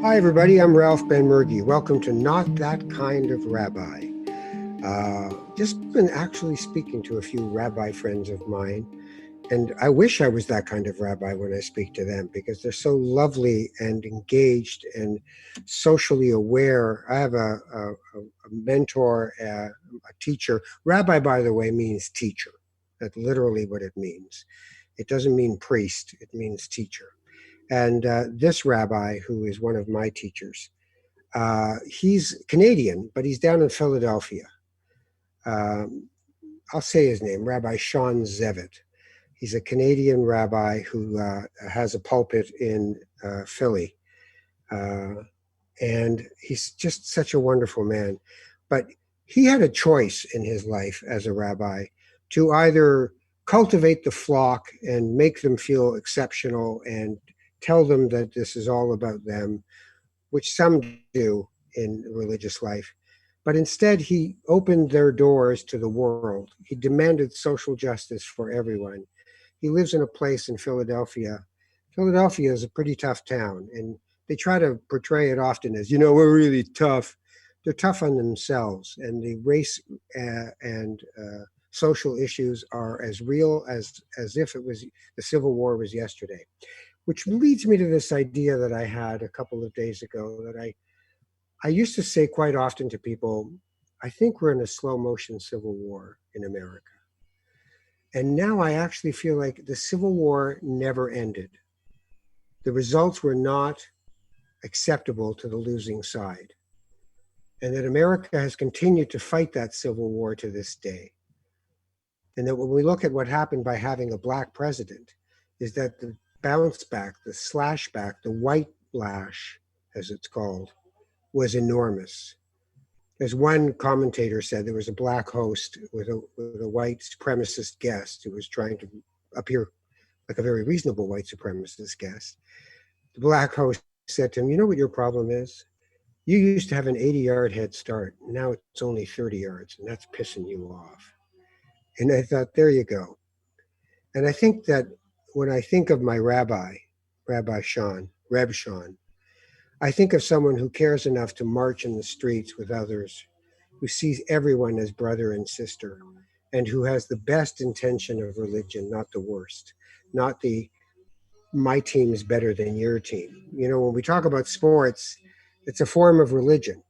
Hi, everybody. I'm Ralph Ben-Murgy. Welcome to Not That Kind of Rabbi. Just been actually speaking to a few rabbi friends of mine, and I wish I was that kind of rabbi when I speak to them because they're so lovely and engaged and socially aware. I have a mentor, a teacher. Rabbi, by the way, means teacher. That's literally what it means. It doesn't mean priest, it means teacher. And this rabbi, who is one of my teachers, he's Canadian, but he's down in Philadelphia. Um, I'll say his name, Rabbi Sean Zevitt. He's a Canadian rabbi who has a pulpit in Philly. Uh, and he's just such a wonderful man. But he had a choice in his life as a rabbi to either cultivate the flock and make them feel exceptional and tell them that this is all about them, which some do in religious life. But instead, he opened their doors to the world. He demanded social justice for everyone. He lives in a place in Philadelphia. Philadelphia is a pretty tough town, and they try to portray it often as, we're really tough. They're tough on themselves, and the race and social issues are as real as if it was the Civil War was yesterday. Which leads me to this idea that I had a couple of days ago that I used to say quite often to people, I think we're in a slow motion civil war in America. And now I actually feel like the Civil War never ended. The results were not acceptable to the losing side. And that America has continued to fight that Civil War to this day. And that when we look at what happened by having a black president, is that the bounce back, the slash back, the white lash, as it's called, was enormous. As one commentator said, there was a black host with a white supremacist guest who was trying to appear like a very reasonable white supremacist guest. The black host said to him, "You know what your problem is? You used to have an 80-yard head start. Now it's only 30 yards, and that's pissing you off." And I thought, there you go. And I think that when I think of my rabbi, Rabbi Sean, Reb Sean, I think of someone who cares enough to march in the streets with others, who sees everyone as brother and sister, and who has the best intention of religion, not the worst, not the my team is better than your team. When we talk about sports, it's a form of religion.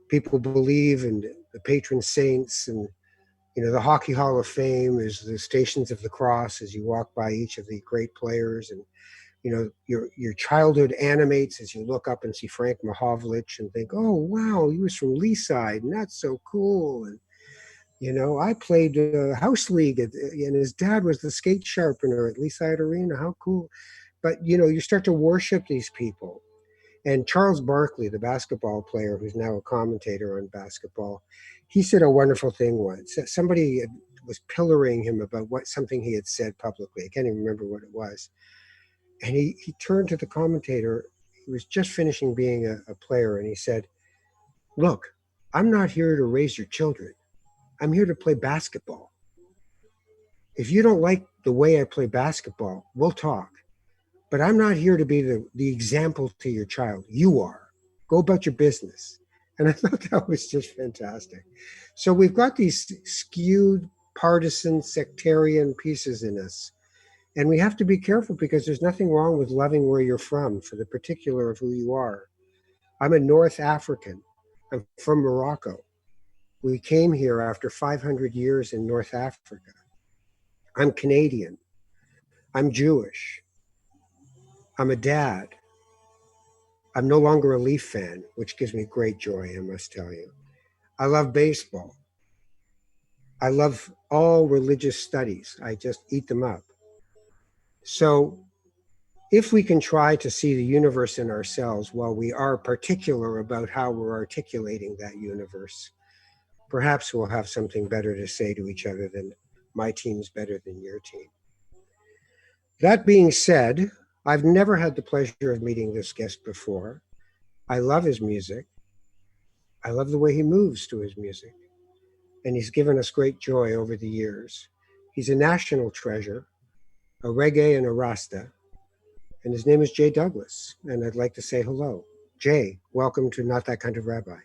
People believe in the patron saints, and the Hockey Hall of Fame is the Stations of the Cross as you walk by each of the great players. And your childhood animates as you look up and see Frank Mahovlich and think, oh wow, he was from Leaside, and that's so cool. And I played house league, and his dad was the skate sharpener at Leaside Arena. How cool! But you start to worship these people. And Charles Barkley, the basketball player who's now a commentator on basketball, he said a wonderful thing once. Somebody was pillaring him about something he had said publicly. I can't even remember what it was. And he turned to the commentator. He was just finishing being a player, and he said, "Look, I'm not here to raise your children. I'm here to play basketball. If you don't like the way I play basketball, we'll talk. But I'm not here to be the example to your child. You are. Go about your business." And I thought that was just fantastic. So we've got these skewed, partisan, sectarian pieces in us. And we have to be careful because there's nothing wrong with loving where you're from for the particular of who you are. I'm a North African. I'm from Morocco. We came here after 500 years in North Africa. I'm Canadian. I'm Jewish. I'm a dad. I'm no longer a Leaf fan, which gives me great joy, I must tell you. I love baseball. I love all religious studies. I just eat them up. So if we can try to see the universe in ourselves while we are particular about how we're articulating that universe, perhaps we'll have something better to say to each other than my team's better than your team. That being said, I've never had the pleasure of meeting this guest before. I love his music. I love the way he moves to his music. And he's given us great joy over the years. He's a national treasure, a reggae and a rasta. And his name is Jay Douglas. And I'd like to say hello. Jay, welcome to Not That Kind of Rabbi.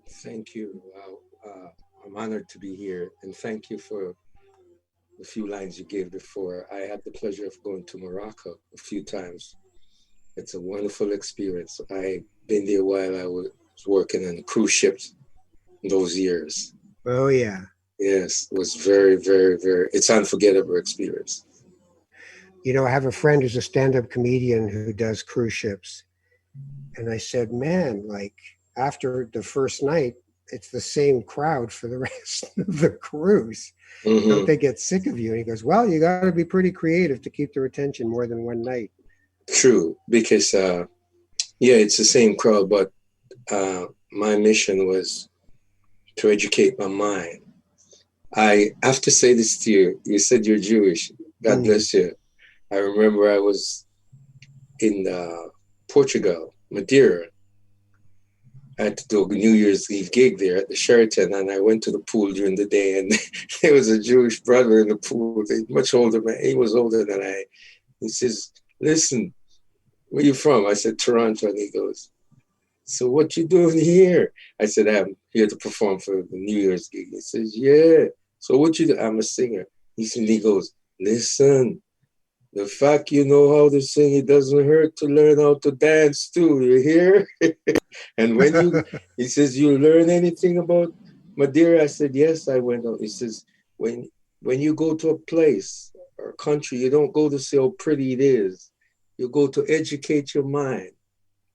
Thank you. Wow. I'm honored to be here, and thank you for the few lines you gave before. I had the pleasure of going to Morocco a few times. It's a wonderful experience. I've been there while I was working on cruise ships those years. Oh, yeah. Yes, it was very, very, very, it's unforgettable experience. You know, I have a friend who's a stand up comedian who does cruise ships. And I said, man, like after the first night, it's the same crowd for the rest of the cruise. Don't Hmm. they get sick of you? And he goes, well, you got to be pretty creative to keep their attention more than one night. True, because, yeah, it's the same crowd, but my mission was to educate my mind. I have to say this to you. You said you're Jewish. God Mm. bless you. I remember I was in Portugal, Madeira. I had to do a New Year's Eve gig there at the Sheraton, and I went to the pool during the day, and there was a Jewish brother in the pool. He's much older, man. He was older than I. He says, "Listen, where you from?" I said, "Toronto," and he goes, "So what you doing here?" I said, "I'm here to perform for the New Year's gig." He says, "Yeah. So what you do?" "I'm a singer." He goes, "Listen. The fact you know how to sing, it doesn't hurt to learn how to dance too. You hear?" And when he says, "You learn anything about Madeira?" I said, "Yes, I went out." He says, when when you go to a place or country, you don't go to see how pretty it is. You go to educate your mind,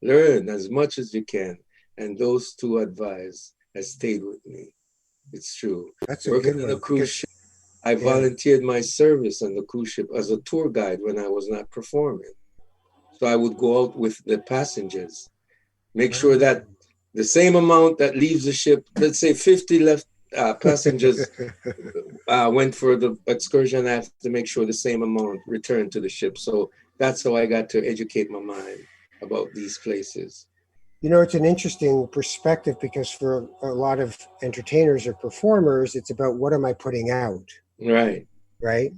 learn as much as you can. And those two advice has stayed with me. It's true. That's a Working good on a one cruise because, ship, I yeah. volunteered my service on the cruise ship as a tour guide when I was not performing. So I would go out with the passengers, make sure Oh. that the same amount that leaves the ship, let's say 50 left passengers went for the excursion, I have to make sure the same amount returned to the ship. So that's how I got to educate my mind about these places. You know, it's an interesting perspective because for a lot of entertainers or performers, it's about what am I putting out, Right, right?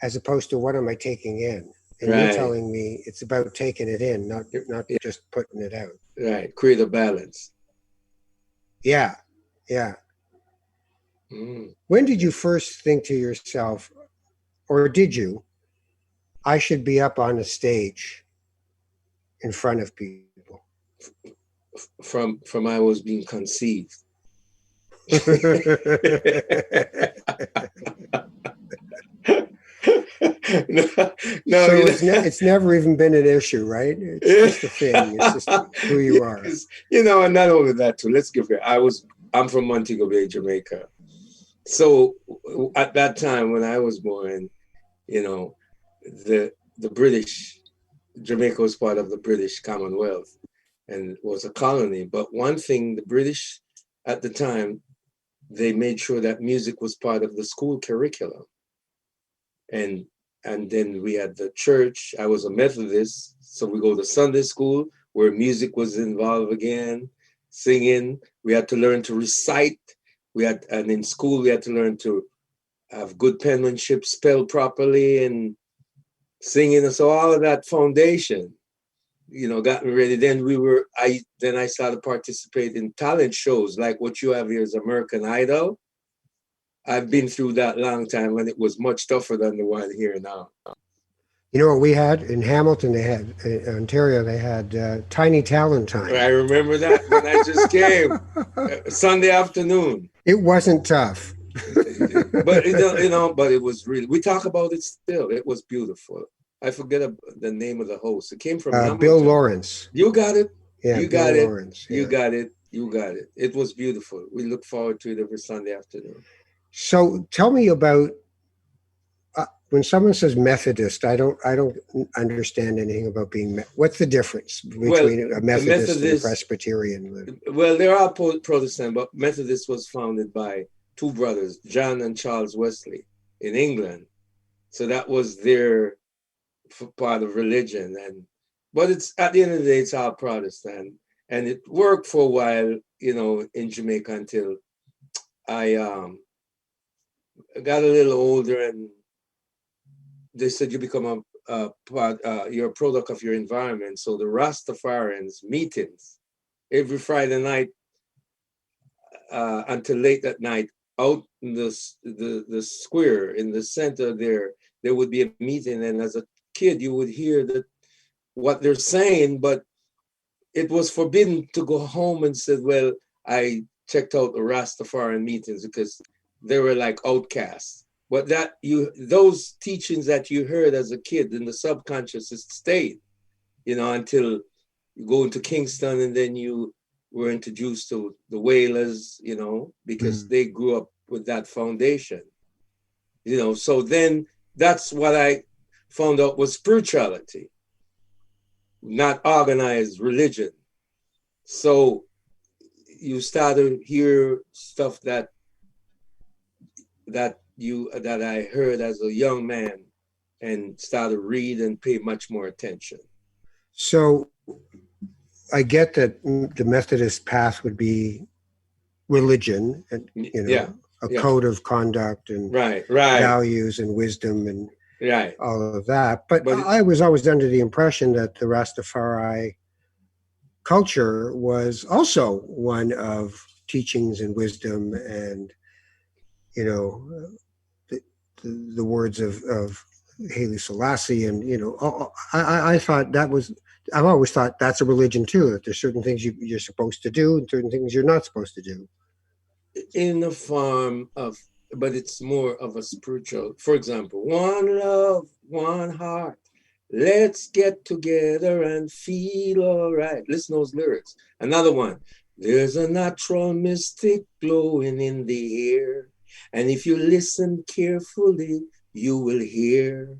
As opposed to what am I taking in. And you're right, telling me it's about taking it in, not yeah, just putting it out. right. Create a balance. Yeah, yeah. Mm. When did you first think to yourself, or did you, I should be up on a stage in front of people? From I was being conceived. No, no, So it's never even been an issue, right? It's just a thing. It's just who you are. yes, and not only that too. Let's give it. I'm from Montego Bay, Jamaica. So at that time when I was born, you know, the British, Jamaica was part of the British Commonwealth and was a colony. But one thing, the British at the time, they made sure that music was part of the school curriculum. And then we had the church. I was a Methodist, so we go to Sunday school where music was involved again, singing. We had to learn to recite. And in school we had to learn to have good penmanship, spell properly, and singing. And so all of that foundation, got me ready. Then I started to participate in talent shows like what you have here is American Idol. I've been through that long time when it was much tougher than the one here now. You know what we had in Hamilton? They had Ontario. They had Tiny Talent I Time. remember that when I just came Sunday afternoon. It wasn't tough. But but it was really. We talk about it still. It was beautiful. I forget the name of the host. It came from Bill Hamilton. Lawrence. You got it. Yeah, You Bill got it. Lawrence. You Yeah. got it. You got it. It was beautiful. We look forward to it every Sunday afternoon. So tell me about when someone says Methodist. I don't understand anything about being. What's the difference Well, between a the Methodist and a Methodists. Presbyterian? Well, they're all Protestant, but Methodist was founded by two brothers, John and Charles Wesley, in England. So that was their part of religion, but it's at the end of the day, it's all Protestant, and it worked for a while, in Jamaica until I got a little older, and they said you become you're a product of your environment. So the Rastafarians meetings every Friday night until late at night out in the square in the center there would be a meeting, and as a kid you would hear what they're saying, but it was forbidden to go home and said, well, I checked out the Rastafarian meetings because they were like outcasts. But those teachings that you heard as a kid in the subconscious, it stayed, until you go into Kingston, and then you were introduced to the Wailers, because they grew up with that foundation, So then that's what I found out was spirituality, not organized religion. So you start to hear stuff that I heard as a young man, and start to read and pay much more attention. So I get that the Methodist path would be religion and, a code of conduct and right. values and wisdom and right. all of that. But I was always under the impression that the Rastafari culture was also one of teachings and wisdom and, the words of Haile Selassie. And, I thought I've always thought that's a religion too, that there's certain things you're supposed to do and certain things you're not supposed to do. In the form of, but it's more of a spiritual, for example, one love, one heart, let's get together and feel all right. Listen to those lyrics. Another one, there's a natural mystic glowing in the air, and if you listen carefully, you will hear.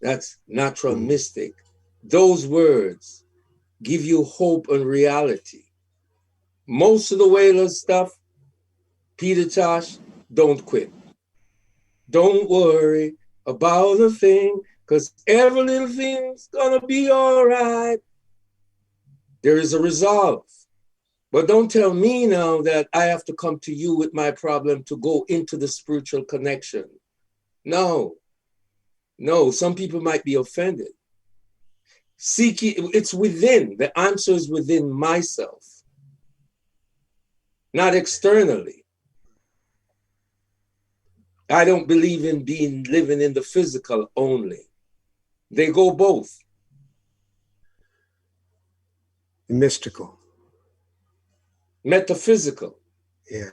That's natural mystic. Those words give you hope and reality. Most of the Wailers stuff, Peter Tosh, don't quit. Don't worry about a thing, because every little thing's gonna be all right. There is a resolve. But don't tell me now that I have to come to you with my problem to go into the spiritual connection. No, some people might be offended. It's within. The answer is within myself, not externally. I don't believe in living in the physical only. They go both. Mystical. Metaphysical. Yeah.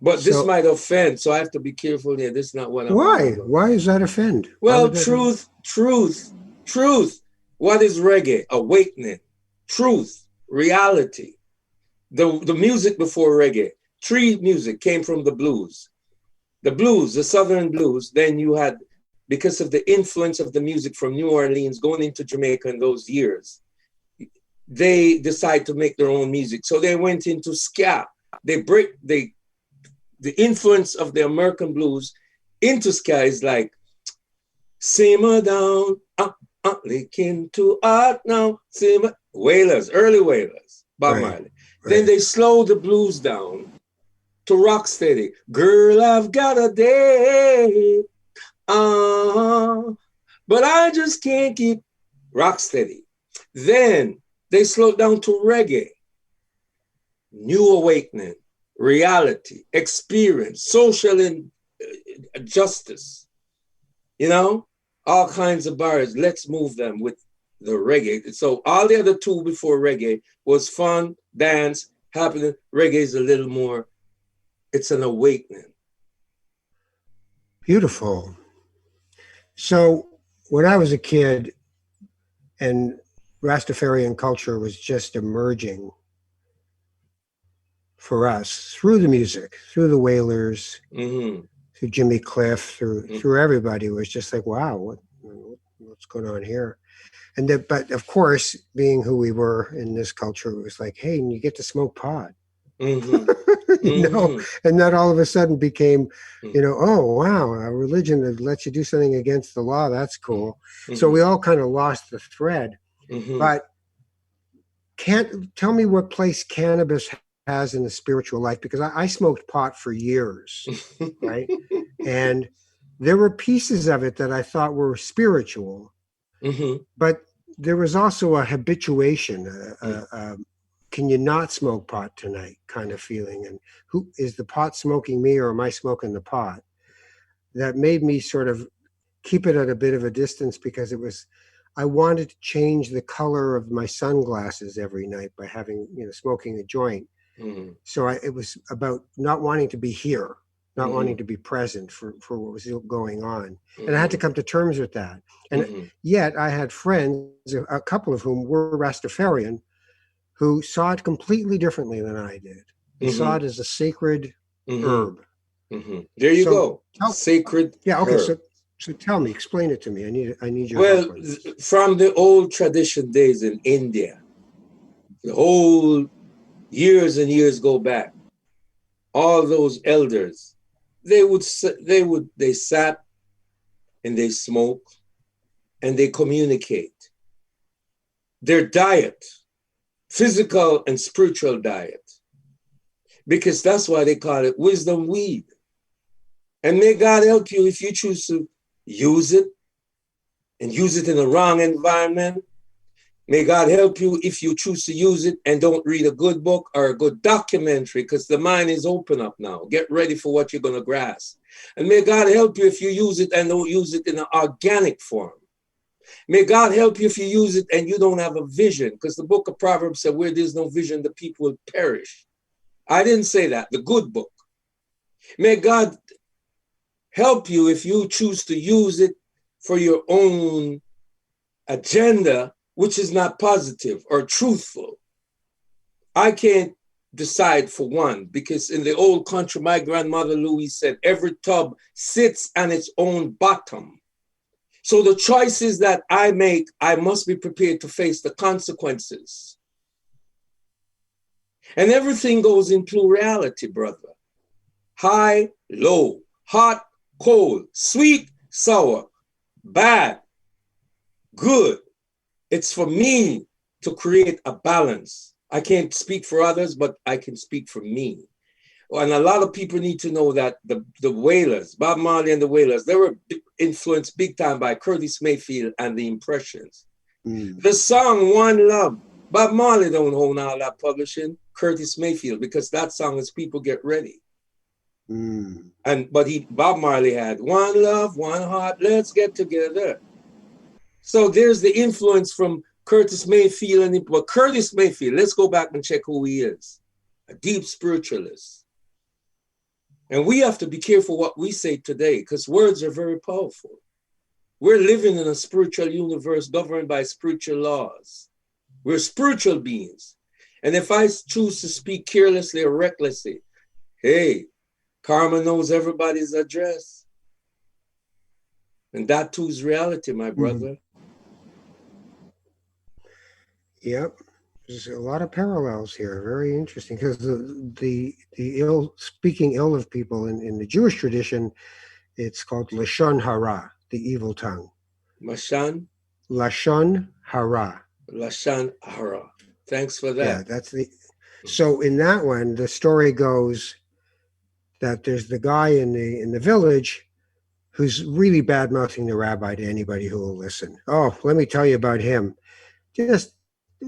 But this might offend, so I have to be careful here. This is not what I'm Why? Why does that offend? Well, truth. What is reggae? Awakening. Truth. Reality. The music before reggae. Tree music came from the blues. The blues, the Southern blues, then you had, because of the influence of the music from New Orleans going into Jamaica in those years, they decided to make their own music. So they went into ska. The influence of the American blues into ska is like, simmer down, lick into art now, simmer. Wailers, early Wailers, Bob Marley. Right. Then they slowed the blues down to rock steady. Girl, I've got a day, but I just can't keep rock steady. Then they slowed down to reggae. New awakening, reality, experience, social justice, all kinds of bars. Let's move them with the reggae. So all the other two before reggae was fun, dance, happening. Reggae is a little more, it's an awakening. Beautiful. So when I was a kid and Rastafarian culture was just emerging for us through the music, through the Wailers, through Jimmy Cliff, through everybody, it was just like, wow, what's going on here? But of course, being who we were in this culture, it was like, hey, and you get to smoke pot. And that all of a sudden became, oh, wow, a religion that lets you do something against the law. That's cool. So we all kind of lost the thread. But tell me what place cannabis has in the spiritual life, because I smoked pot for years, right? And there were pieces of it that I thought were spiritual, Mm-hmm. but there was also a habituation, Mm. can you not smoke pot tonight kind of feeling. And who is the pot smoking me, or am I smoking the pot? That made me sort of keep it at a bit of a distance, because I wanted to change the color of my sunglasses every night by having, smoking a joint. Mm. So it was about not wanting to be here, not Mm-hmm. wanting to be present for what was going on. And I had to Mm-hmm. come to terms with that. And Mm-hmm. yet I had friends, a couple of whom were Rastafarian, who saw it completely differently than I did. They saw Mm-hmm. it as a sacred Mm-hmm. herb. Mm-hmm. There you So go. tell, Sacred yeah, okay. herb. So tell me, explain it to me. I need your Well, help on this. from the old tradition days in India, the whole years and years go back. All those elders, they sat and they smoked and they communicate. Their diet, physical and spiritual diet, because that's why they call it wisdom weed. And may God help you if you choose to use it and use it in the wrong environment. May God help you if you choose to use it and don't read a good book or a good documentary, because the mind is open up now. Get ready for what you're going to grasp. And may God help you if you use it and don't use it in an organic form. May God help you if you use it and you don't have a vision, because the book of Proverbs said, where there's no vision, the people will perish. I didn't say that, the good book. May God help you if you choose to use it for your own agenda, which is not positive or truthful. I can't decide for one, because in the old country, my grandmother Louise said, every tub sits on its own bottom. So the choices that I make, I must be prepared to face the consequences. And everything goes in plurality, brother. High, low, hot, cold, sweet, sour, bad, good. It's for me to create a balance. I can't speak for others, but I can speak for me. And a lot of people need to know that the Wailers, Bob Marley and the Wailers, they were influenced big time by Curtis Mayfield and the Impressions. Mm. The song One Love, Bob Marley don't own all that publishing, Curtis Mayfield, because that song is People Get Ready. Mm. But Bob Marley had one love, one heart, let's get together. So there's the influence from Curtis Mayfield. But Curtis Mayfield, let's go back and check who he is. A deep spiritualist. And we have to be careful what we say today, because words are very powerful. We're living in a spiritual universe governed by spiritual laws. We're spiritual beings. And if I choose to speak carelessly or recklessly, hey, karma knows everybody's address. And that too is reality, my brother. Mm. Yep. There's a lot of parallels here. Very interesting, because the ill speaking ill of people in the Jewish tradition, it's called lashon hara, the evil tongue. Mashan, Lashon hara. Lashan Hara. Thanks for Yeah, that. that's the. So in that one, the story goes that there's the guy in the village who's really bad mouthing the rabbi to anybody who will listen. Oh, let me tell you about him. Just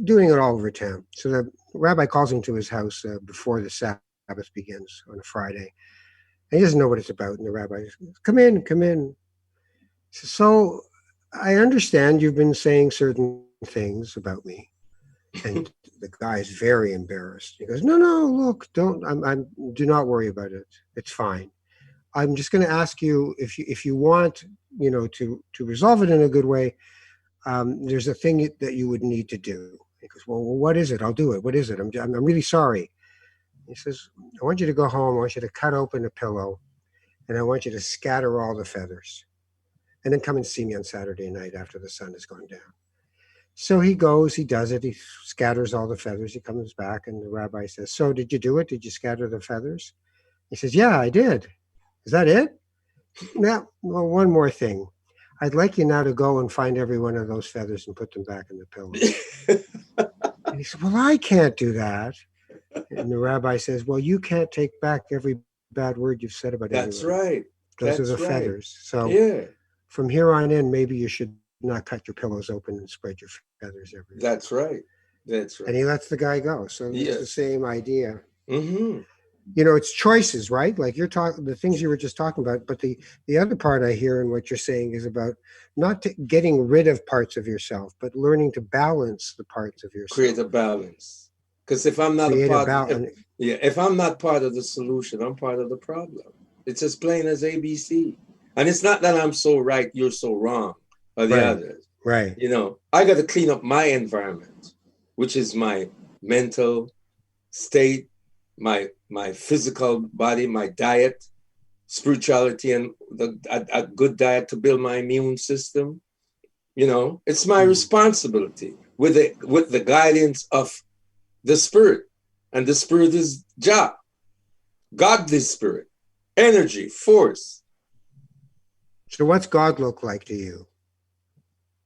doing it all over town. So the rabbi calls him to his house before the Sabbath begins on a Friday. And he doesn't know what it's about. And the rabbi says, come in, come in. So I understand you've been saying certain things about me. And the guy is very embarrassed. He goes, no, no, look, don't, do not worry about it. It's fine. I'm just going to ask you if you want, to resolve it in a good way. There's a thing that you would need to do. He goes, well, what is it? I'll do it. What is it? I'm really sorry. He says, I want you to go home. I want you to cut open a pillow, and I want you to scatter all the feathers, and then come and see me on Saturday night after the sun has gone down. So he goes, he does it. He scatters all the feathers. He comes back, and the rabbi says, so did you do it? Did you scatter the feathers? He says, yeah, I did. Is that it? Now, well, one more thing. I'd like you now to go and find every one of those feathers and put them back in the pillow. And he said, well, I can't do that. And the rabbi says, well, you can't take back every bad word you've said about anyone. That's right. Those are the That's right. feathers. So Yeah, from here on in, maybe you should not cut your pillows open and spread your feathers everywhere. that's right. That's And he right. lets the guy go. So it's the Yes. same idea. Mm-hmm. It's choices, right? Like you're talking the things you were just talking about, but the other part I hear in what you're saying is about not getting rid of parts of yourself, but learning to balance the parts of Create yourself. a balance. Because if I'm not a Create a part, balance. yeah, if I'm not part of the solution, I'm part of the problem. It's as plain as ABC. And it's not that I'm so right, you're so wrong, or the Right, others. right. I got to clean up my environment, which is my mental state, my physical body, my diet, spirituality, and a good diet to build my immune system. It's my responsibility with the guidance of the spirit, and the spirit is Jah, godly spirit, energy, force. So what's God look like to you?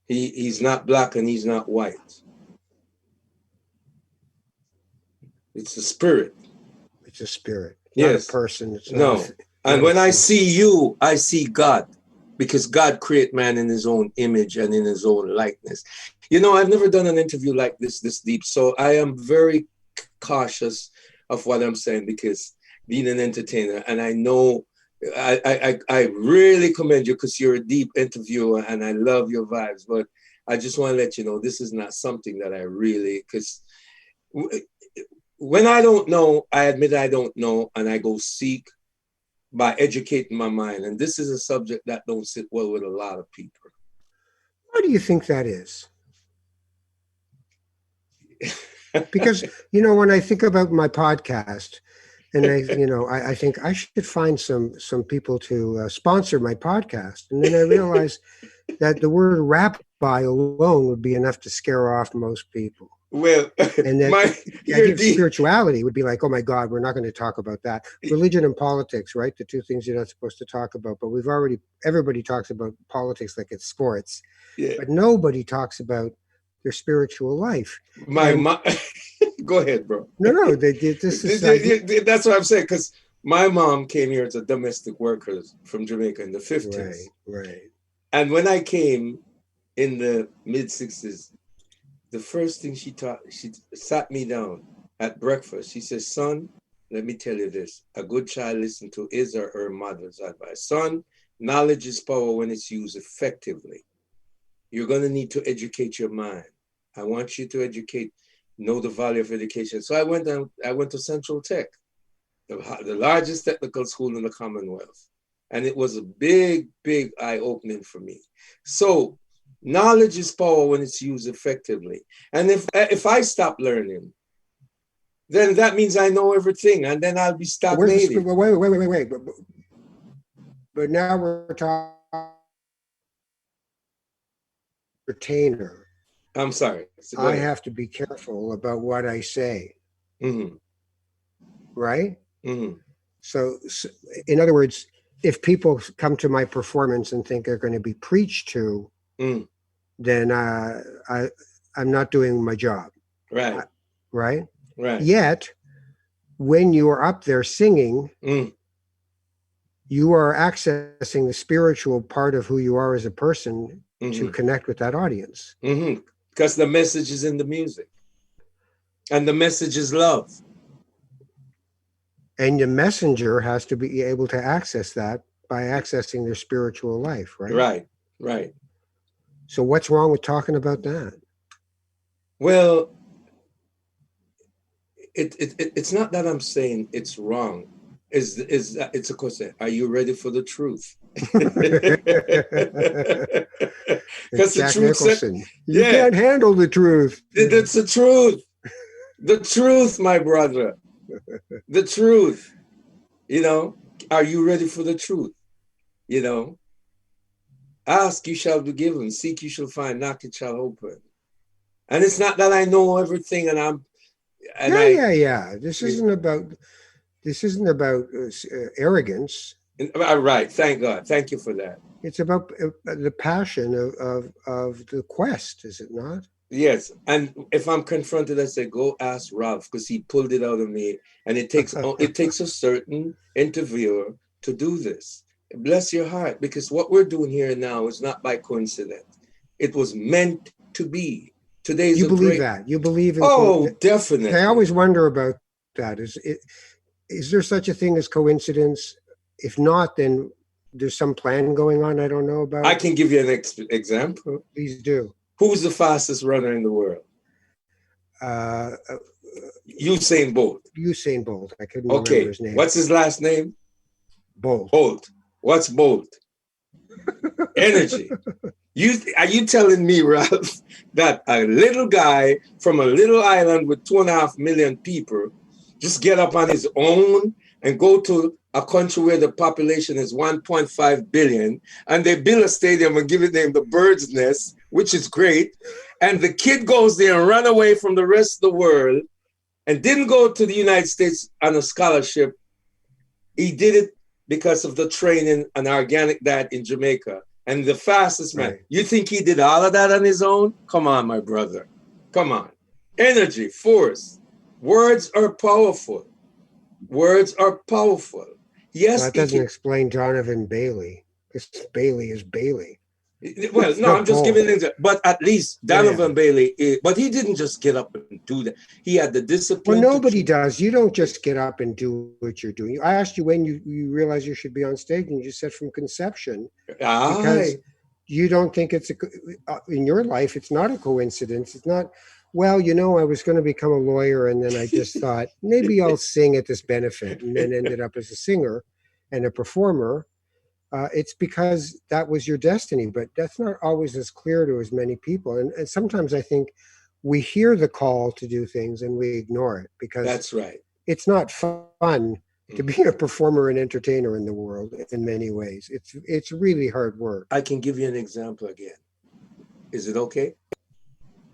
He's not black and he's not white. It's the spirit. It's a spirit. It's not a Yes. person. It's not No. And not a when I thing. see you, I see God, because God created man in his own image and in his own likeness. I've never done an interview like this deep. So I am very cautious of what I'm saying, because being an entertainer, and I know I really commend you because you're a deep interviewer and I love your vibes. But I just want to let you know this is not something that I really, because when I don't know, I admit I don't know, and I go seek by educating my mind. And this is a subject that don't sit well with a lot of people. Why do you think that is? Because when I think about my podcast, and I think I should find some people to sponsor my podcast, and then I realize that the word rabbi alone would be enough to scare off most people. Well, And that the idea you're of deep. spirituality would be like, oh my God, we're not going to talk about that. Religion and politics, right? The two things you're not supposed to talk about. But everybody talks about politics like it's sports, Yeah. but nobody talks about their spiritual life. And Go ahead, bro. no, this is idea. That's what I'm saying, because my mom came here as a domestic worker from Jamaica in the 50s. Right. And when I came in the mid 60s, the first thing she sat me down at breakfast. She says, son, let me tell you this. A good child listens to his or her mother's advice. Son, knowledge is power when it's used effectively. You're going to need to educate your mind. I want you to know the value of education. So I went to Central Tech, the largest technical school in the Commonwealth. And it was a big, big eye-opening for me. So knowledge is power when it's used effectively. And if I stop learning, then that means I know everything, and then I'll be stagnated. Wait. But now we're talking entertainer. I'm sorry. So I have to be careful about what I say. Mm-hmm. Right? Mm-hmm. So, in other words, if people come to my performance and think they're going to be preached to, then I'm not doing my job. Right. Right? Right. Yet, when you are up there singing, you are accessing the spiritual part of who you are as a person to connect with that audience. Because the message is in the music. And the message is love. And the messenger has to be able to access that by accessing their spiritual life, right? Right. So what's wrong with talking about that? Well, it's not that I'm saying it's wrong. It's a question. Are you ready for the truth? Because the Jack truth Nicholson. You can't handle the truth. It's the truth. The truth, my brother. The truth. Are you ready for the truth? Ask, you shall be given. Seek, you shall find. Knock, it shall open. And it's not that I know everything, Yeah. This isn't about arrogance. Right. Thank God. Thank you for that. It's about the passion of the quest, is it not? Yes. And if I'm confronted, I say, go ask Ralph, because he pulled it out of me. And it takes a certain interviewer to do this. Bless your heart, because what we're doing here now is not by coincidence. It was meant to be. Today's You a believe great. that? You believe in? Oh, I definitely. always wonder about that. Is there such a thing as coincidence? If not, then there's some plan going on I don't know I about. can give you an example. Please do. Who's the fastest runner in the world? Uh, Usain Bolt. Usain Bolt. I couldn't remember Okay. his name. What's his last name? Bolt. Bolt. What's Bolt? Energy. Are you telling me, Ralph, that a little guy from a little island with 2.5 million people just get up on his own and go to a country where the population is 1.5 billion, and they build a stadium and give it name the Bird's Nest, which is great, and the kid goes there and run away from the rest of the world and didn't go to the United States on a scholarship. He did it because of the training and organic diet in Jamaica. And the fastest man. Right. You think he did all of that on his own? Come on, my brother. Come on. Energy, force. Words are powerful. Words are powerful. Yes. Well, that doesn't explain Donovan Bailey. Because Bailey is Bailey. Well, no, I'm just giving things. But at least Donovan Bailey, but he didn't just get up and do that. He had the discipline. Well, nobody does. You don't just get up and do what you're doing. I asked you when you realize you should be on stage, and you said from conception. Because you don't think it's in your life, it's not a coincidence. It's not, well, I was going to become a lawyer, and then I just thought, maybe I'll sing at this benefit, and then ended up as a singer and a performer. It's because that was your destiny, but that's not always as clear to as many people. And sometimes I think we hear the call to do things and we ignore it because that's right. It's not fun to be a performer and entertainer in the world in many ways. It's really hard work. I can give you an example again. Is it okay?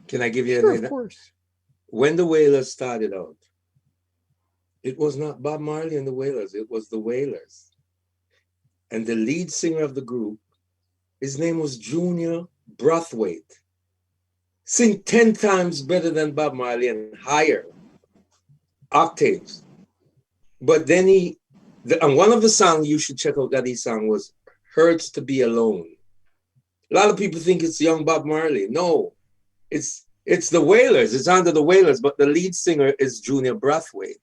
Can I give you an example? Of course. When the Wailers started out, it was not Bob Marley and the Wailers, it was the Wailers. And the lead singer of the group, his name was Junior Brathwaite. Sing 10 times better than Bob Marley and higher octaves. But then and one of the songs you should check out that he sang was Hurts to Be Alone. A lot of people think it's young Bob Marley. No, it's the Wailers. It's under the Wailers, but the lead singer is Junior Brathwaite.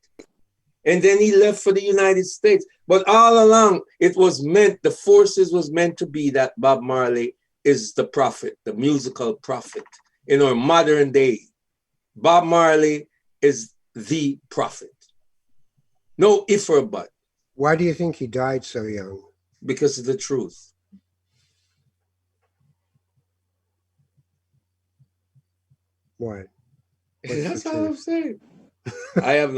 And then he left for the United States. But all along, the forces was meant to be that Bob Marley is the prophet, the musical prophet. In our modern day, Bob Marley is the prophet. No if or but. Why do you think he died so young? Because of the truth. Why? That's all I'm saying. I have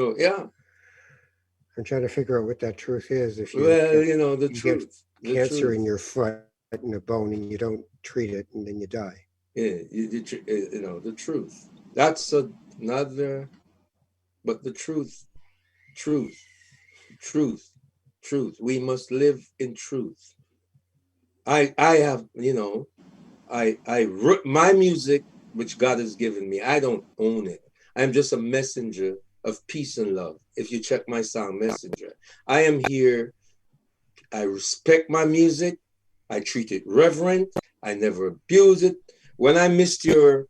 I'm trying to figure out what that truth is. If you, the truth. Get cancer in your foot and a bone, and you don't treat it, and then you die. Yeah, the truth. That's another, but the truth. We must live in truth. I have, my music, which God has given me, I don't own it. I'm just a messenger of peace and love. If you check my song, Messenger, I am here. I respect my music. I treat it reverent. I never abuse it. When I missed your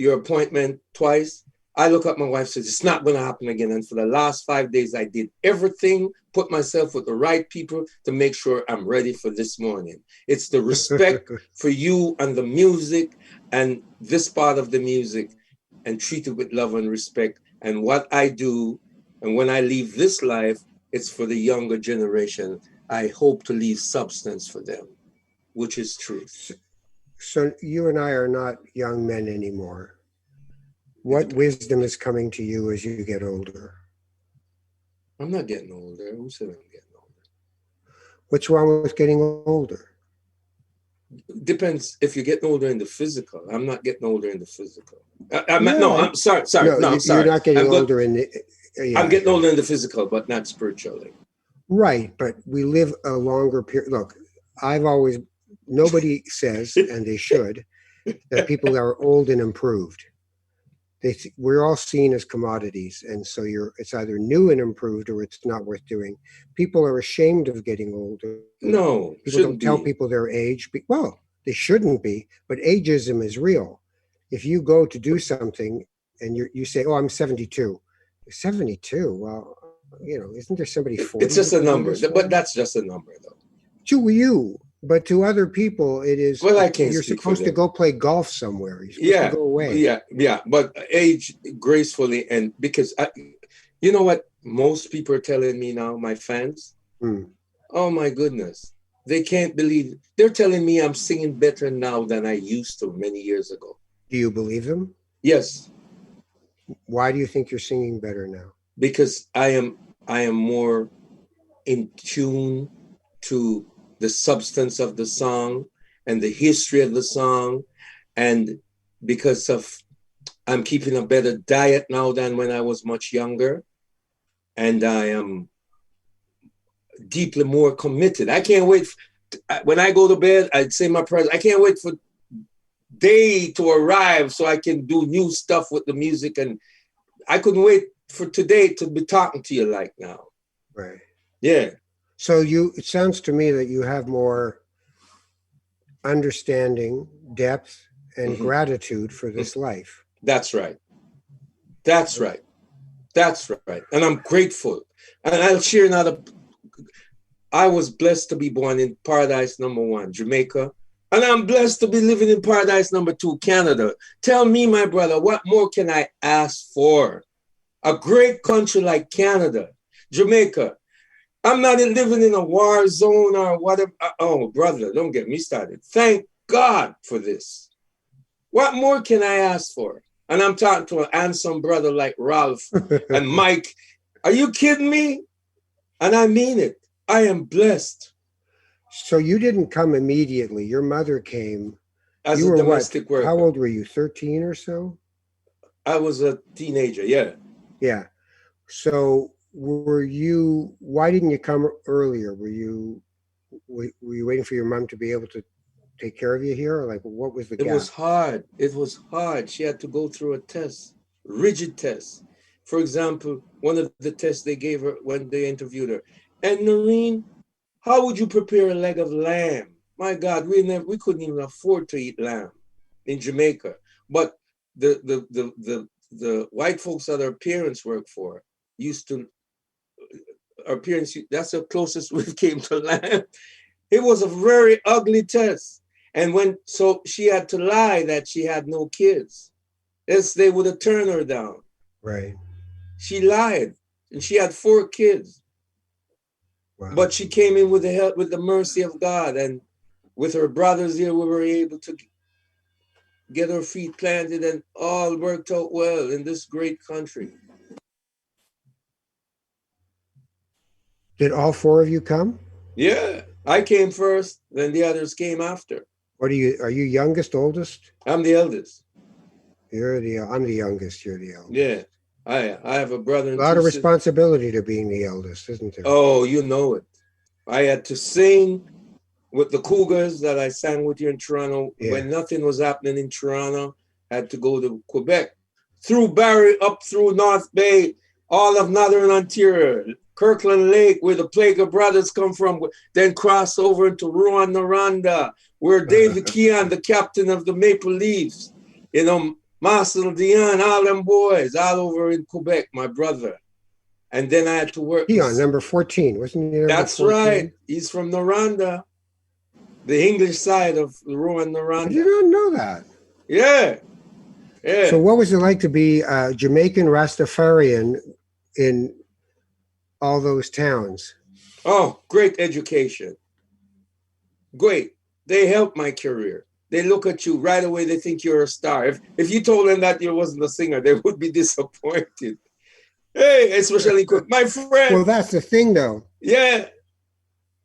appointment twice, I look up my wife, says, it's not going to happen again. And for the last 5 days, I did everything, put myself with the right people to make sure I'm ready for this morning. It's the respect for you and the music and this part of the music, and treat it with love and respect. And what I do, and when I leave this life, it's for the younger generation. I hope to leave substance for them, which is truth. So you and I are not young men anymore. What wisdom is coming to you as you get older? I'm not getting older. Who said I'm getting older? What's wrong with getting older? Depends if you're getting older in the physical. I'm not getting older in the physical. I'm sorry. No, I'm sorry. You're not getting older in the... I'm getting older in the physical, but not spiritually. Right, but we live a longer period. Look, nobody says, and they should, that people are old and improved. we're all seen as commodities, and so it's either new and improved or it's not worth doing. People are ashamed of getting older. No, People don't shouldn't tell be. people their age. Well, they shouldn't be, but ageism is real. If you go to do something and you say, "Oh, I'm 72," 72. Well, isn't there somebody 40 It's you just a can do number, this but for? that's just a number, though. To you, but to other people, it is. Well, I can't You're speak for supposed to them. go play golf somewhere. You're supposed to Yeah, go away. yeah. But age gracefully, and because you know what most people are telling me now, my fans. Hmm. Oh my goodness, they can't believe they're telling me I'm singing better now than I used to many years ago. Do you believe them? Yes, Why do you think you're singing better now? because I am more in tune to the substance of the song and the history of the song, and because of I'm keeping a better diet now than when I was much younger, and I am deeply more committed. I can't wait. When I go to bed, I'd say my prayers. I can't wait for day to arrive so I can do new stuff with the music, and I couldn't wait for today to be talking to you like now. Right. Yeah. So it sounds to me that you have more understanding, depth, and Mm-hmm. gratitude for this life. That's right. That's right. That's right. And I'm grateful. And I'll share another. I was blessed to be born in paradise #1, Jamaica. And I'm blessed to be living in paradise #2, Canada. Tell me, my brother, what more can I ask for? A great country like Canada, Jamaica. I'm not living in a war zone or whatever. Oh, brother, don't get me started. Thank God for this. What more can I ask for? And I'm talking to an handsome brother like Ralph and Mike. Are you kidding me? And I mean it. I am blessed. So you didn't come immediately. Your mother came. As You a were what? domestic How worker. old were you? 13 or so? I was a teenager, yeah. Yeah. So why didn't you come earlier? Were you waiting for your mom to be able to take care of you here? Or like, what was the It was gap? hard. It was hard. She had to go through a test, rigid test. For example, one of the tests they gave her when they interviewed her. And Noreen, how would you prepare a leg of lamb? My God, we couldn't even afford to eat lamb in Jamaica. But the white folks that our parents worked for used to our parents. That's the closest we came to lamb. It was a very ugly test. And so she had to lie that she had no kids. Else they would have turned her down. Right. She lied, and she had 4 kids. Wow. But she came in with the help, with the mercy of God, and with her brothers here, we were able to get our feet planted, and all worked out well in this great country. Did all 4 of you come? Yeah, I came first, then the others came after. Are you youngest, oldest? I'm the eldest. I'm the youngest. You're the eldest. Yeah, I have a brother and A lot 2 of sisters. responsibility to being the eldest, isn't there? Oh, you know it. I had to sing with the Cougars that I sang with you in Toronto. Yeah. When nothing was happening in Toronto, I had to go to Quebec, through Barrie, up through North Bay, all of Northern Ontario, Kirkland Lake, where the Plague of Brothers come from, then cross over into Rouyn-Noranda, where David Keon, the captain of the Maple Leafs, Marcel Dion, all them boys, all over in Quebec, my brother. And then I had to work. Keon, number 14, wasn't he? That's 14? right. He's from Noranda, the English side of Rouyn-Noranda. I did not know that. Yeah. Yeah. So what was it like to be a Jamaican Rastafarian in all those towns? Oh, great education. Great. They helped my career. They look at you right away. They think you're a star. If you told them that you wasn't a singer, they would be disappointed. Hey, especially my friend. Well, that's the thing, though. Yeah.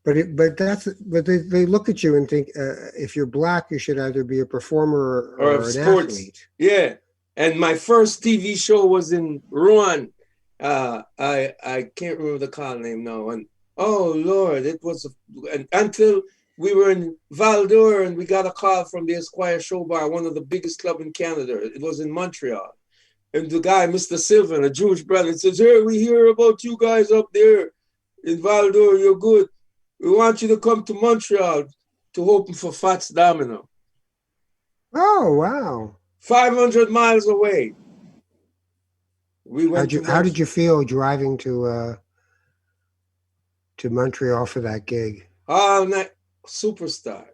But they look at you and think if you're black, you should either be a performer or an sports athlete. Yeah. And my first TV show was in Rouen. I can't remember the call name now. And oh Lord, it was until we were in Val d'Or and we got a call from the Esquire Show Bar, one of the biggest clubs in Canada. It was in Montreal. And the guy, Mr. Sylvan, a Jewish brother, says, "Hey, we hear about you guys up there in Val-d'Or. You're good. We want you to come to Montreal to open for Fats Domino." Oh, wow. 500 miles away. We went to How did Montreal. you feel driving to Montreal for that gig? All night. Superstar.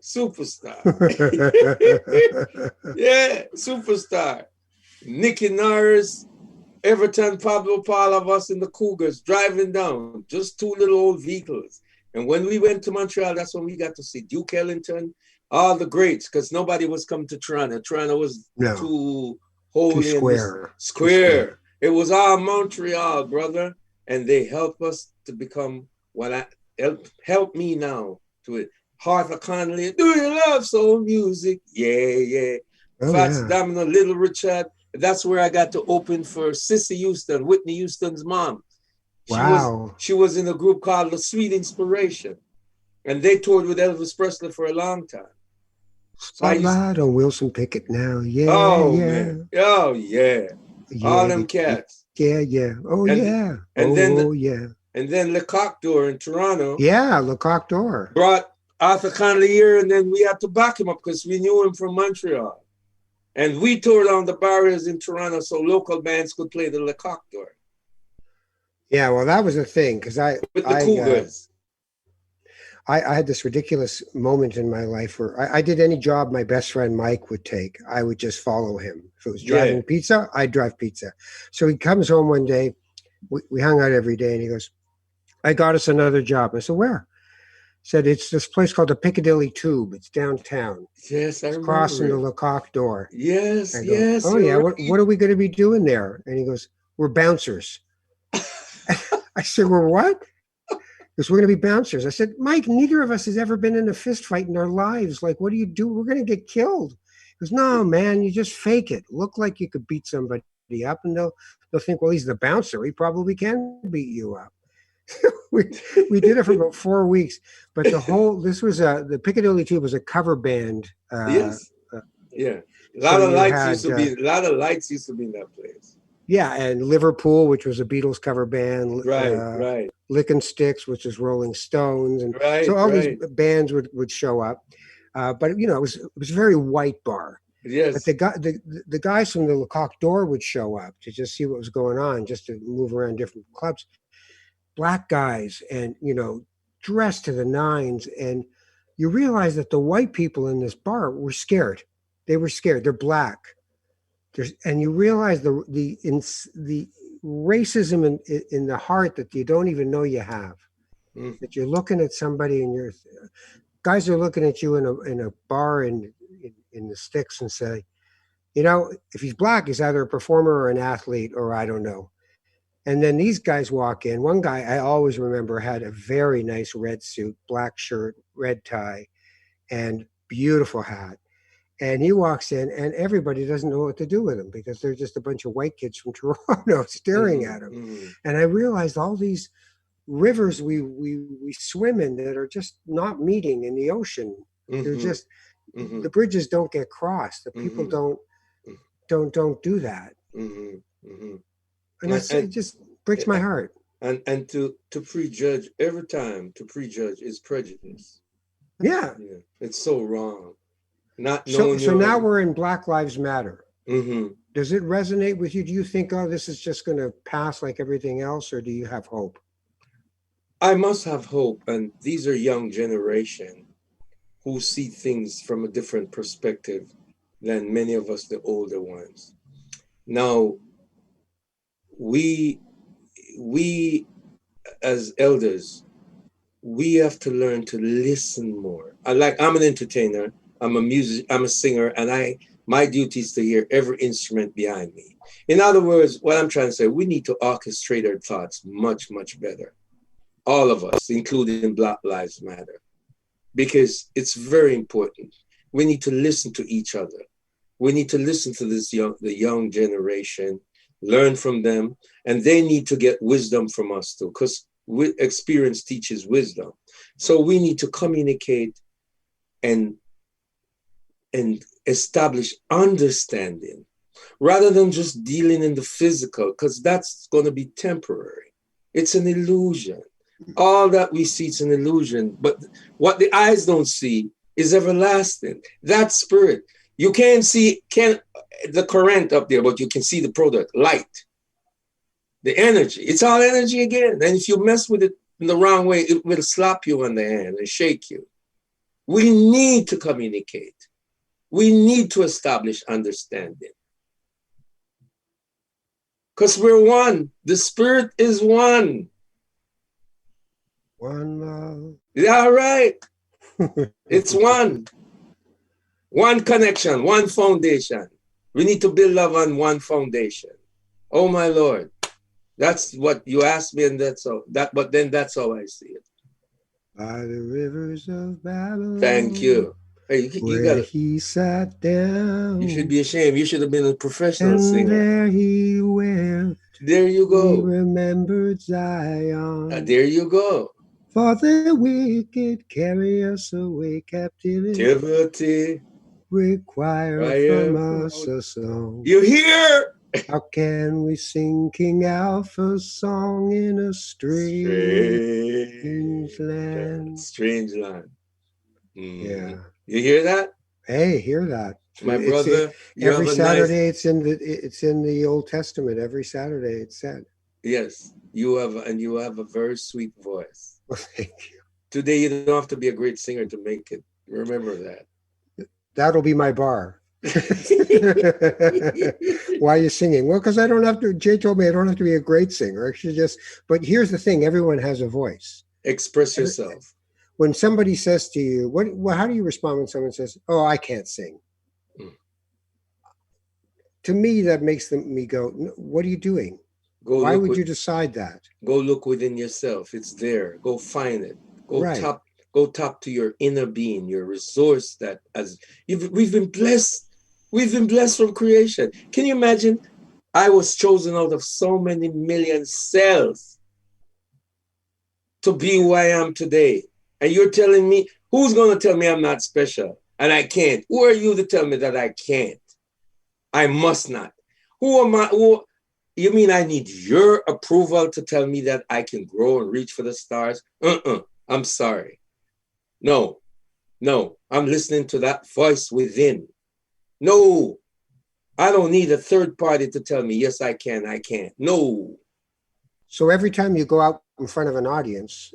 Yeah, superstar. Nicky Norris, Everton, Pablo Paul of us in the Cougars driving down, just two little old vehicles. And when we went to Montreal, that's when we got to see Duke Ellington, all the greats, because nobody was coming to Toronto. Toronto was No, too too holy and square. square. It was all Montreal, brother. And they helped us to become what I help me now to it. Arthur Conley, do you love soul music? Yeah. Oh, Fats yeah. Domino, Little Richard. That's where I got to open for Sissy Houston, Whitney Houston's mom. Wow. She was in a group called The Sweet Inspiration, and they toured with Elvis Presley for a long time. So Spotlight on Wilson Pickett now. Yeah, oh yeah. man, oh yeah, all Yeah, them cats. yeah. Oh, And yeah. and then Yeah. and then Lecoq Door in Toronto Yeah, Lecoq Door. brought Arthur Conley here, and then we had to back him up because we knew him from Montreal. And we tore down the barriers in Toronto so local bands could play the Lecoq Door. Yeah, well, that was the thing because With the Cougars. I had this ridiculous moment in my life where I did any job my best friend Mike would take. I would just follow him. If it was driving pizza, I'd drive pizza. So he comes home one day. We hung out every day, and he goes, "I got us another job." I said, "Where?" He said, "It's this place called the Piccadilly Tube. It's downtown. Yes, I It's remember crossing the it. Lecoq Door." Yes, I go, yes. "Oh yeah, what are we going to be doing there?" And he goes, "We're bouncers." I said, "We're what?" Because we're going to be bouncers. I said, "Mike, neither of us has ever been in a fist fight in our lives. Like, what do you do? We're going to get killed." He goes, "No, man, you just fake it. Look like you could beat somebody up, and they'll think, well, he's the bouncer. He probably can beat you up." we we did it for about 4 weeks, but the Piccadilly Tube was a cover band. Yes. Yeah. A So lot of you lights had used to be. A lot of lights used to be in that place. yeah, and Liverpool, which was a Beatles cover band. Right. Lickin' Sticks, which is Rolling Stones, and so all these Right. bands would show up. But it was a very white bar. But Yes. the guys from the Lecoq Door would show up to just see what was going on, just to move around different clubs. Black guys, and dressed to the nines, and you realize that the white people in this bar were scared. They were scared. They're black. And you realize the racism in the heart that you don't even know you have. That you're looking at somebody, and guys are looking at you in a bar in the sticks and say, if he's black, he's either a performer or an athlete, or I don't know. And then these guys walk in. One guy I always remember had a very nice red suit, black shirt, red tie, and beautiful hat. And he walks in, and everybody doesn't know what to do with him because they're just a bunch of white kids from Toronto staring at him. And I realized all these rivers we swim in that are just not meeting in the ocean. They're just the bridges don't get crossed. The people don't do that. And it just breaks my heart. And to prejudge every time, to prejudge is prejudice. Yeah. It's so wrong. Not so knowing now we're in Black Lives Matter. Mm-hmm. Does it resonate with you? Do you think, oh, this is just going to pass like everything else, or do you have hope? I must have hope, and these are young generation who see things from a different perspective than many of us, the older ones. Now, we as elders, we have to learn to listen more. I'm an entertainer, I'm a singer, and my duty is to hear every instrument behind me. In other words, what I'm trying to say, we need to orchestrate our thoughts much, much better. All of us, including Black Lives Matter, because it's very important. We need to listen to each other. We need to listen to the young generation, learn from them, and they need to get wisdom from us too, because experience teaches wisdom. So we need to communicate and establish understanding. rather than just dealing in the physical, because that's going to be temporary. It's an illusion. All that we see is an illusion, but what the eyes don't see is everlasting. That spirit, you can't see the current up there, but you can see the product, light, the energy. It's all energy again. And if you mess with it in the wrong way, it will slap you on the hand and shake you. We need to communicate. We need to establish understanding. Because we're one. The spirit is one. One love. Yeah, right. It's one. One connection, one foundation. We need to build love on one foundation. Oh my Lord. That's what you asked me, and but then that's how I see it. By the rivers of Babylon. Thank you. Hey, you where he sat down. You should be ashamed. You should have been a professional singer. There he wept. There you go. He remembered Zion. There you go. For the wicked carry us away captivity. Require from us a song. You hear? How can we sing King Alpha's song in a strange land? Strange land. Yeah. You hear that? Hey, hear that. My brother. Every Saturday it's in the Old Testament. Every Saturday it's said. Yes. You have a very sweet voice. Well, thank you. Today you don't have to be a great singer to make it. Remember that. That'll be my bar. Why are you singing? Well, because I don't have to. Jay told me I don't have to be a great singer. I should just. But here's the thing: everyone has a voice. Express yourself. When somebody says to you, "What? How do you respond when someone says, "Oh, I can't sing"? To me, that makes me go, "What are you doing? Why would you decide that?" Go look within yourself. It's there. Go find it. Go tap to your inner being, your resource that we've been blessed. We've been blessed from creation. Can you imagine? I was chosen out of so many million cells to be who I am today. And you're telling me, who's going to tell me I'm not special and I can't? Who are you to tell me that I can't? I must not. Who am I? You mean I need your approval to tell me that I can grow and reach for the stars? I'm sorry. No, I'm listening to that voice within. No, I don't need a third party to tell me, yes, I can, I can't. No. So every time you go out in front of an audience,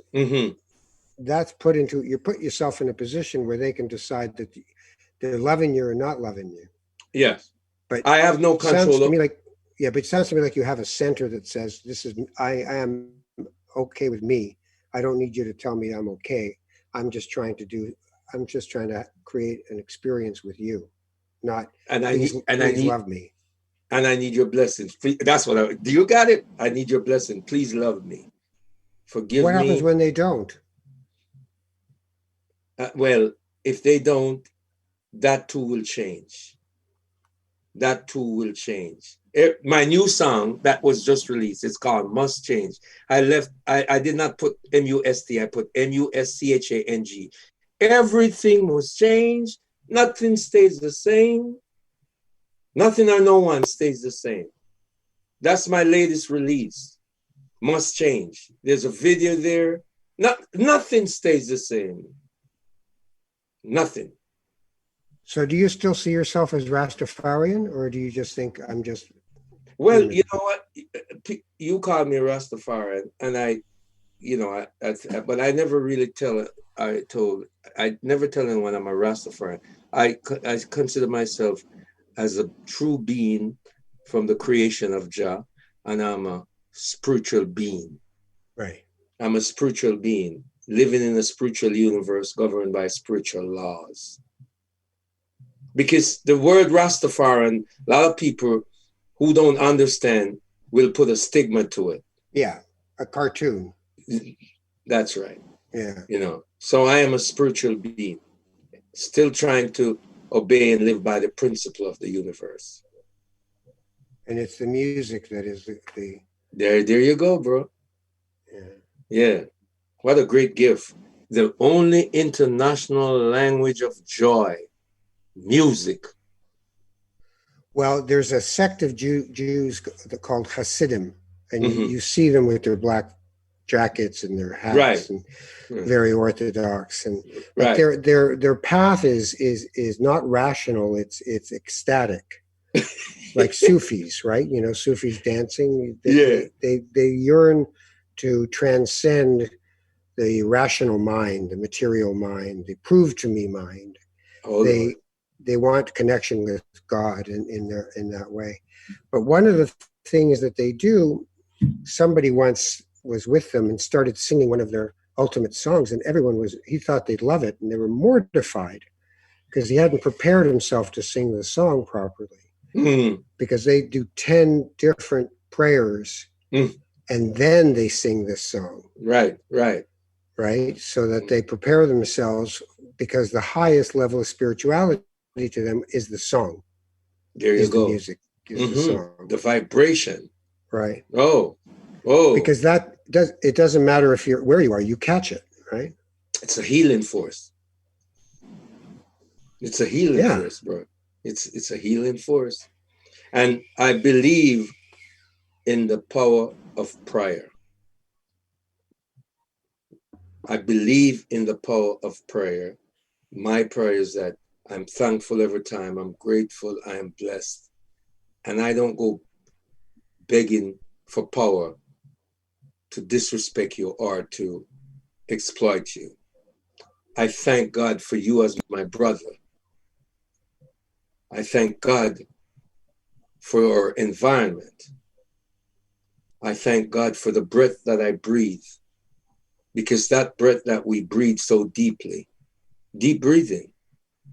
that's you put yourself in a position where they can decide that they're loving you or not loving you. Yes. But I have no control. But it sounds to me like you have a center that says, I am okay with me. I don't need you to tell me I'm okay. I'm just trying to create an experience with you, not please love me. And I need your blessings. That's what do you got it? I need your blessing. Please love me. Forgive me. What happens when they don't? Well, if they don't, that too will change. That too will change. My new song that was just released, it's called Must Change. I did not put M-U-S-T, I put M-U-S-C-H-A-N-G. Everything must change. Nothing stays the same. Nothing or no one stays the same. That's my latest release. Must Change. There's a video there. Nothing stays the same. Nothing. So do you still see yourself as Rastafarian, or do you just think I'm just... Well, you know what? You called me Rastafarian, and but I never really I never tell anyone I'm a Rastafarian. I consider myself as a true being from the creation of Jah, and I'm a spiritual being. Right. I'm a spiritual being living in a spiritual universe governed by spiritual laws. Because the word Rastafarian, a lot of people who don't understand will put a stigma to it. Yeah, a cartoon. That's right. Yeah. So I am a spiritual being, still trying to obey and live by the principle of the universe. And it's the music that is the... There you go, bro. Yeah. What a great gift. The only international language of joy, music. Well, there's a sect of Jews called Hasidim, and Hmm. you see them with their black jackets and their Right. hats, and Mm. very orthodox. And but Right. their path is not rational. It's ecstatic, like Sufis, right? You know, Sufis dancing. Yeah. They yearn to transcend the rational mind, the material mind, the prove to me mind. Oh Lord. They they want connection with God in that way. But one of the things that they do, somebody once was with them and started singing one of their ultimate songs, and he thought they'd love it, and they were mortified because he hadn't prepared himself to sing the song properly. Mm. Because they do 10 different prayers Mm. and then they sing this song, Right. Right. right? So that they prepare themselves, because the highest level of spirituality to them is the song, There you is the go. music, is the Hmm. song, The vibration. right? Oh. Oh. Because it doesn't matter if you're where you are, you catch it, right? It's a healing force. It's a healing Yeah. force, bro. It's a healing force. And I believe in the power of prayer. I believe in the power of prayer. My prayer is that I'm thankful every time. I'm grateful. I am blessed. And I don't go begging for power to disrespect you or to exploit you. I thank God for you as my brother. I thank God for our environment. I thank God for the breath that I breathe, because that breath that we breathe so deeply, deep breathing,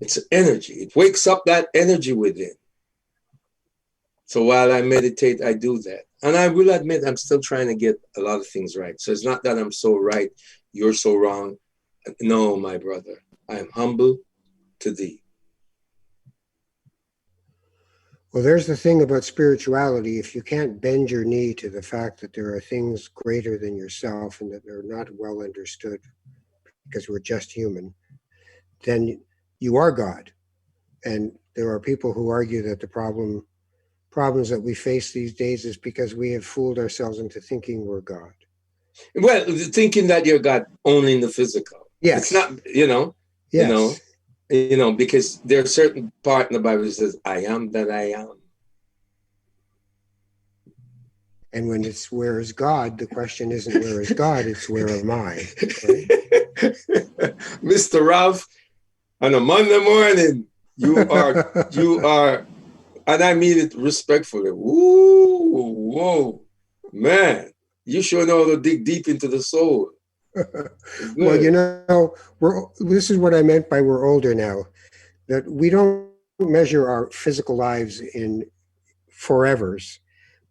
it's energy. It wakes up that energy within. So while I meditate, I do that. And I will admit, I'm still trying to get a lot of things right. So it's not that I'm so right, you're so wrong. No, my brother, I am humble to thee. Well, there's the thing about spirituality. If you can't bend your knee to the fact that there are things greater than yourself and that they're not well understood because we're just human, then you are God. And there are people who argue that the problems that we face these days is because we have fooled ourselves into thinking we're God. Well, thinking that you're God only in the physical. It's Yes. not, you know, Yes. because there are certain part in the Bible that says, I am that I am. And when it's where is God, the question isn't where is God, it's where am I, right? Mr. Ralph, on a Monday morning, you are, and I mean it respectfully. Woo, whoa, man, you sure know how to dig deep into the soul. Well, this is what I meant by we're older now, that we don't measure our physical lives in forevers.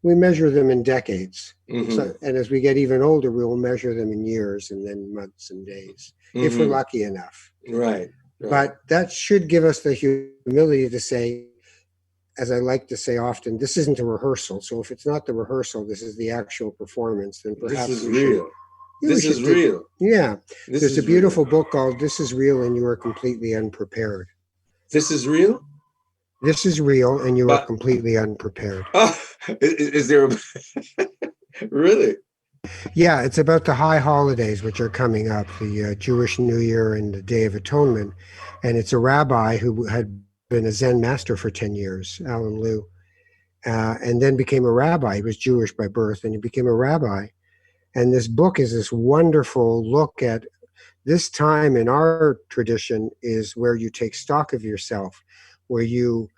We measure them in decades. Mm-hmm. So, and as we get even older, we will measure them in years and then months and days, if we're lucky enough. Right. But that should give us the humility to say, as I like to say often, this isn't a rehearsal. So if it's not the rehearsal, this is the actual performance, then perhaps this is real. This is real. Yeah. There's a beautiful real. book called This Is Real and You Are Completely Unprepared. This is real? This is real and you are completely unprepared. Is there really? Yeah, it's about the high holidays which are coming up, the Jewish New Year and the Day of Atonement. And it's a rabbi who had been a Zen master for 10 years, Alan Liu, and then became a rabbi. He was Jewish by birth and he became a rabbi. And this book is this wonderful look at this time in our tradition is where you take stock of yourself, where you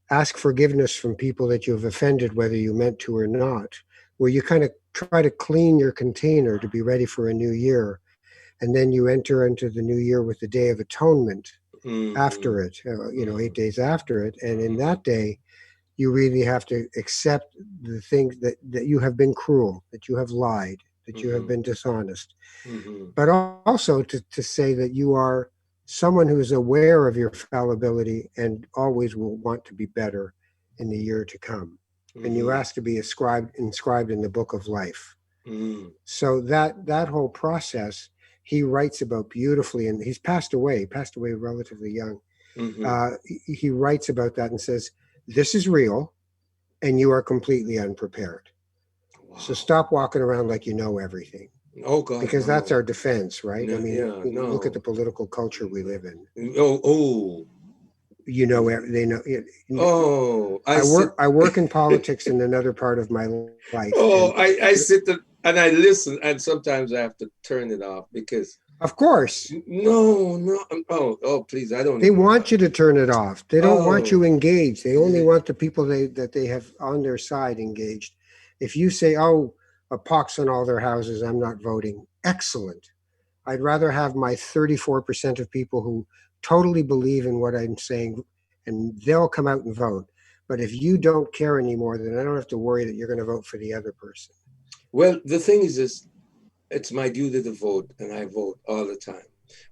ask forgiveness from people that you have offended, whether you meant to or not, where you kind of try to clean your container to be ready for a new year. And then you enter into the new year with the Day of Atonement after it, 8 days after it. And in that day, you really have to accept the things that you have been cruel, that you have lied, that you have been dishonest. But also to say that you are someone who is aware of your fallibility and always will want to be better in the year to come. And you ask to be inscribed in the book of life. So that whole process, he writes about beautifully, and he's passed away relatively young. He writes about that and says, this is real, and you are completely unprepared. Wow. So stop walking around like you know everything. Oh God, because no. that's our defense, right? No, I mean, yeah, no. look at the political culture we live in. Oh. You know, they know. Oh, I work in politics in another part of my life. Oh, I sit and I listen, and sometimes I have to turn it off because. Of course. No. Oh, please! I don't. They want you to turn it off. They don't want you Oh. engaged. They only want the people that they have on their side engaged. If you say, "Oh, a pox on all their houses, I'm not voting," excellent. I'd rather have my 34% of people who totally believe in what I'm saying, and they'll come out and vote. But if you don't care anymore, then I don't have to worry that you're going to vote for the other person. Well, the thing is, it's my duty to vote, and I vote all the time.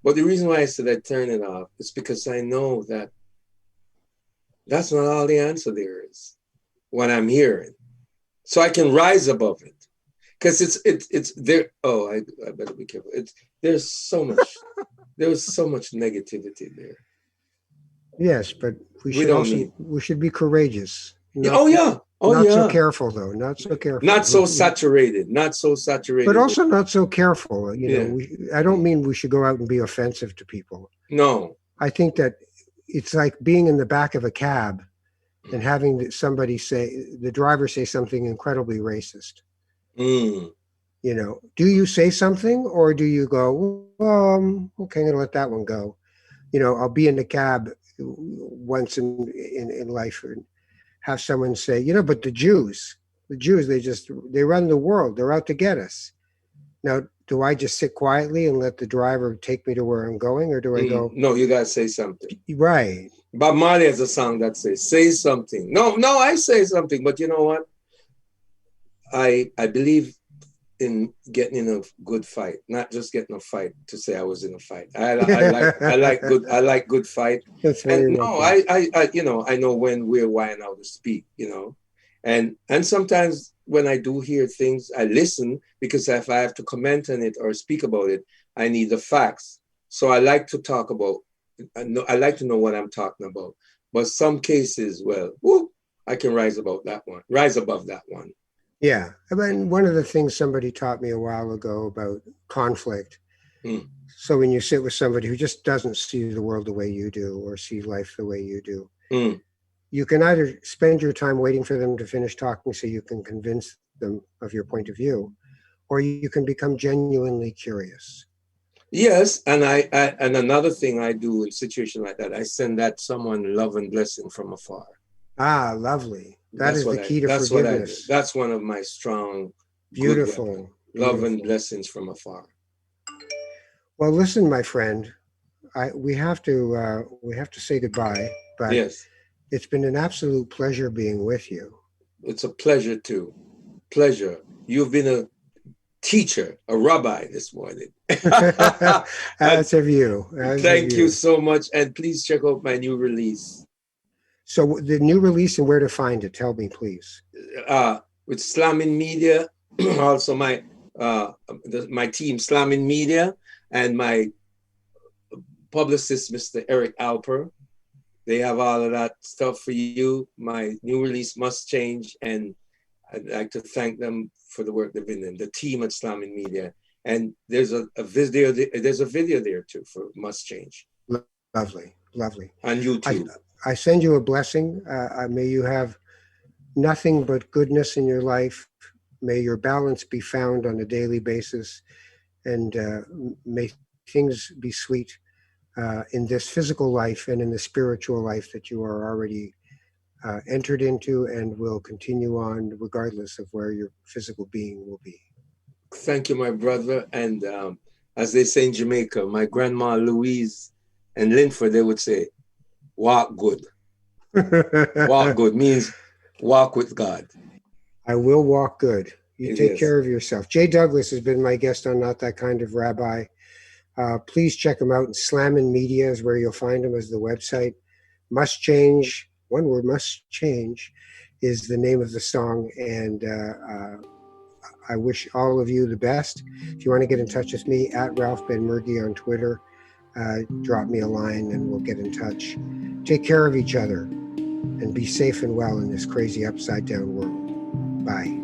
But the reason why I said I turn it off is because I know that that's not all the answer there is, what I'm hearing. So I can rise above it. Because it's there. Oh, I better be careful. There's so much negativity there. Yes, but we should be courageous. Not so careful though. Not so careful. Not so saturated. Not so saturated. But also not so careful. I don't mean we should go out and be offensive to people. No. I think that it's like being in the back of a cab and having the driver say something incredibly racist. Mm. Do you say something or do you go, okay, I'm going to let that one go. I'll be in the cab once in life and have someone say, but the Jews, they run the world. They're out to get us. Now, do I just sit quietly and let the driver take me to where I'm going, or do I go? No, you got to say something. Right. Bob Marley has a song that says, say something. No, I say something. But you know what? I believe in getting in a good fight, not just getting a fight to say I was in a fight. I like good fight. That's and no, I know when, where, why, and how to speak. And sometimes when I do hear things, I listen, because if I have to comment on it or speak about it, I need the facts. So I like to talk about. I like to know what I'm talking about. But some cases, I can rise above that one. Yeah. I mean, one of the things somebody taught me a while ago about conflict. So when you sit with somebody who just doesn't see the world the way you do or see life the way you do, you can either spend your time waiting for them to finish talking so you can convince them of your point of view, or you can become genuinely curious. Yes, and and another thing I do in a situation like that, I send that someone love and blessing from afar. Ah, lovely. That is the key to forgiveness. That's one of my strong, beautiful love and blessings from afar. Well, listen, my friend, we have to say goodbye. But yes, it's been an absolute pleasure being with you. It's a pleasure too. Pleasure. You've been a teacher, a rabbi this morning. As have you. Thank you so much, and please check out my new release. So the new release and where to find it, tell me, please. With Slamin Media, also my team, Slamin Media, and my publicist, Mr. Eric Alper. They have all of that stuff for you. My new release, Must Change, and I'd like to thank them for the work they've been doing, the team at Slamin Media. And there's a video there too for Must Change. Lovely. On YouTube. I send you a blessing. May you have nothing but goodness in your life. May your balance be found on a daily basis. And may things be sweet in this physical life and in the spiritual life that you are already entered into and will continue on regardless of where your physical being will be. Thank you, my brother. And as they say in Jamaica, my grandma Louise and Linford, they would say, walk good. Walk good means walk with God. I will walk good. You take care of yourself. Jay Douglas has been my guest on Not That Kind of Rabbi. Please check him out. Slamin Media is where you'll find him as the website. Must Change, one word, Must Change, is the name of the song. And I wish all of you the best. If you want to get in touch with me, at Ralph Ben Murgy on Twitter, drop me a line and we'll get in touch. Take care of each other and be safe and well in this crazy upside down world. Bye.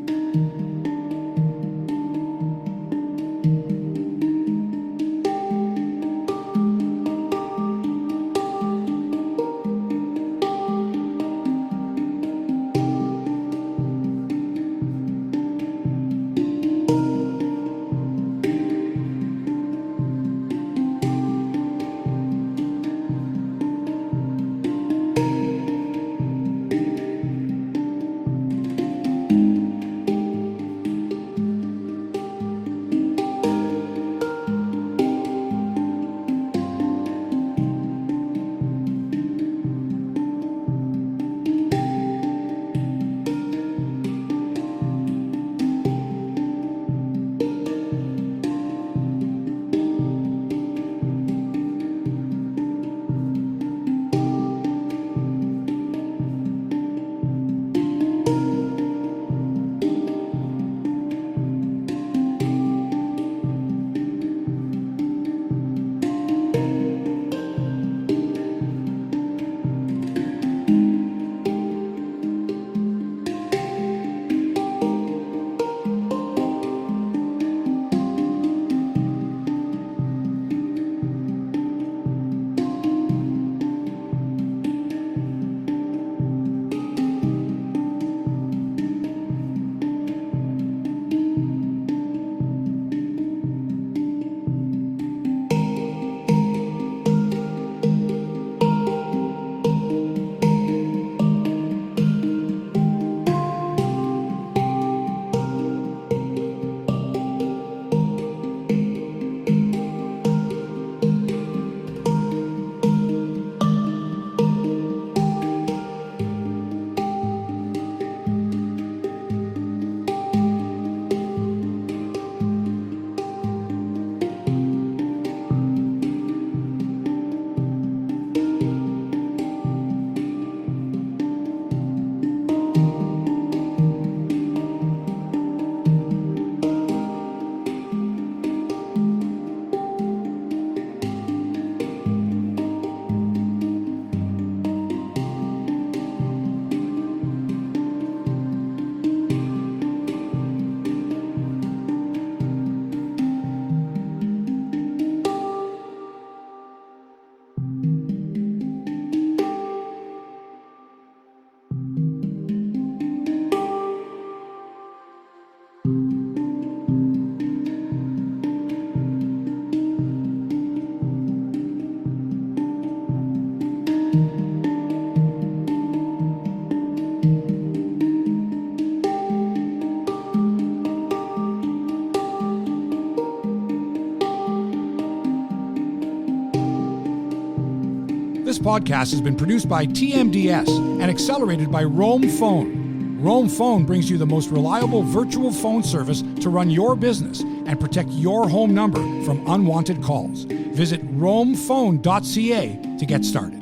This podcast has been produced by TMDS and accelerated by Roam Phone. Roam Phone brings you the most reliable virtual phone service to run your business and protect your home number from unwanted calls. Visit roamphone.ca to get started.